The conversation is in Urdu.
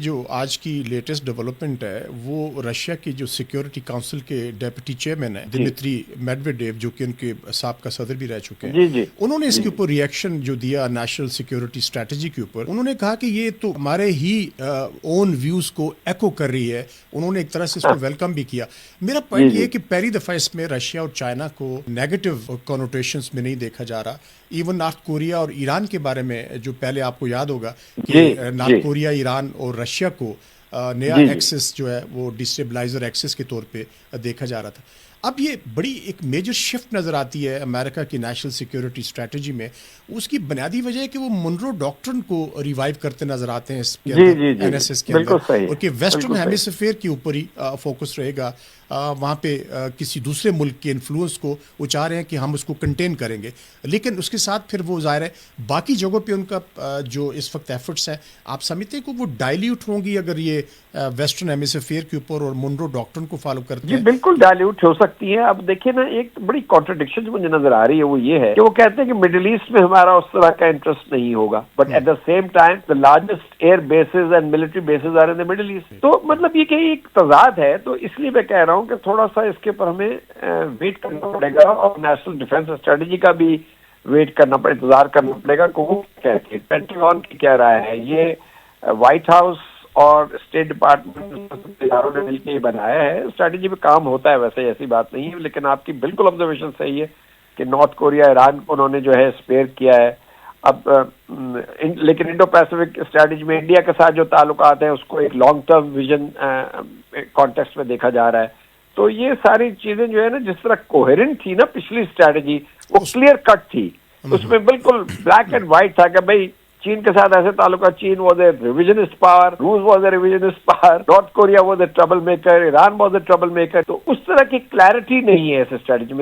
جو آج کی لیٹسٹ ڈیولپمنٹ ہے وہ رشیا کی جو سیکیورٹی کونسل کے ڈیپٹی چیئرمین ہیں دمتری میڈویڈیو، جو کہ ان کے سابقہ صدر بھی رہ چکے ہیں، انہوں نے اس کے اوپر ریئیکشن جو دیا نیشنل سیکیورٹی اسٹریٹجی کے اوپر، انہوں نے کہا کہ یہ تو ہمارے ہی اون ویوز کو ایکو کر رہی ہے. انہوں نے ایک طرح سے اس کو ویلکم بھی کیا. میرا پوائنٹ یہ ہے کہ پہلی دفعہ اس میں رشیا اور چائنا کو نیگیٹو کنوٹیشنز میں نہیں دیکھا جا رہا. ایون نارتھ کوریا اور ایران کے بارے میں جو پہلے آپ کو یاد ہوگا کہ نارتھ کوریا، ایران اور رشیا کو نیا ایکسس جو ہے وہ ڈسٹیبلائزر ایکسس کے طور پہ دیکھا جا رہا تھا. اب یہ بڑی ایک میجر شفٹ نظر آتی ہے امریکہ کی نیشنل سیکیورٹی اسٹریٹجی میں. اس کی بنیادی وجہ ہے کہ وہ منرو ڈاکٹرن کو ریوائیو کرتے نظر آتے ہیں اس کے اندر، این ایس ایس کے اندر، اور کہ ویسٹرن ہیمیسفیئر کے اوپر ہی فوکس رہے گا. وہاں پہ کسی دوسرے ملک کے انفلوئنس کو وہ چاہ رہے ہیں کہ ہم اس کو کنٹین کریں گے، لیکن اس کے ساتھ پھر وہ ظاہر ہے باقی جگہوں پہ ان کا جو اس وقت ایفرٹس ہیں، آپ سمجھتے ہیں کہ وہ ڈائلیوٹ ہوں گی اگر یہ ویسٹرن ہیمیسفیئر کے اوپر اور منرو ڈاکٹرن کو فالو کرتے ہیں؟ جی بالکل ڈائلیوٹ ہو سکتی ہے. اب دیکھیں نا، ایک بڑی کانٹرڈکشن جو مجھے نظر آ رہی ہے وہ یہ ہے کہ وہ کہتے ہیں کہ مڈل ایسٹ میں ہمارا اس طرح کا انٹرسٹ نہیں ہوگا، but at the same time the largest air bases and military bases are in the Middle East. تو مطلب یہ کہ ایک تضاد ہے. تو اس لیے میں کہہ رہا ہوں کہ تھوڑا سا اس کے اوپر ہمیں ویٹ کرنا پڑے گا، اور نیشنل ڈیفینس اسٹریٹجی کا بھی ویٹ کرنا پڑے، انتظار کرنا پڑے گا کہ وہ کہتے ہیں پینٹاگون کی کیا رائے ہے. یہ وائٹ ہاؤس اور اسٹیٹ ڈپارٹمنٹ اداروں نے مل کے بنایا ہے. اسٹریٹجی پہ کام ہوتا ہے، ویسے ایسی بات نہیں ہے، لیکن آپ کی بالکل آبزرویشن صحیح ہے کہ نارتھ کوریا، ایران کو انہوں نے جو ہے اسپیئر کیا ہے. اب لیکن انڈو پیسفک اسٹریٹجی میں انڈیا کے ساتھ جو تعلقات ہیں اس کو ایک لانگ ٹرم ویژن کانٹیکسٹ میں دیکھا جا رہا ہے. تو یہ ساری چیزیں جو ہے نا، جس طرح کوہیرنٹ تھی نا پچھلی اسٹریٹجی، وہ کلیئر کٹ تھی. اس میں بالکل بلیک اینڈ وائٹ تھا کہ بھائی چین کے ساتھ ایسے تعلقات، چین واز اے ریویژنسٹ پاور، روس was a revisionist power, North Korea was a troublemaker, Iran was a troublemaker. تو اس طرح کی کلیئرٹی نہیں ہے اس اسٹریٹجی میں.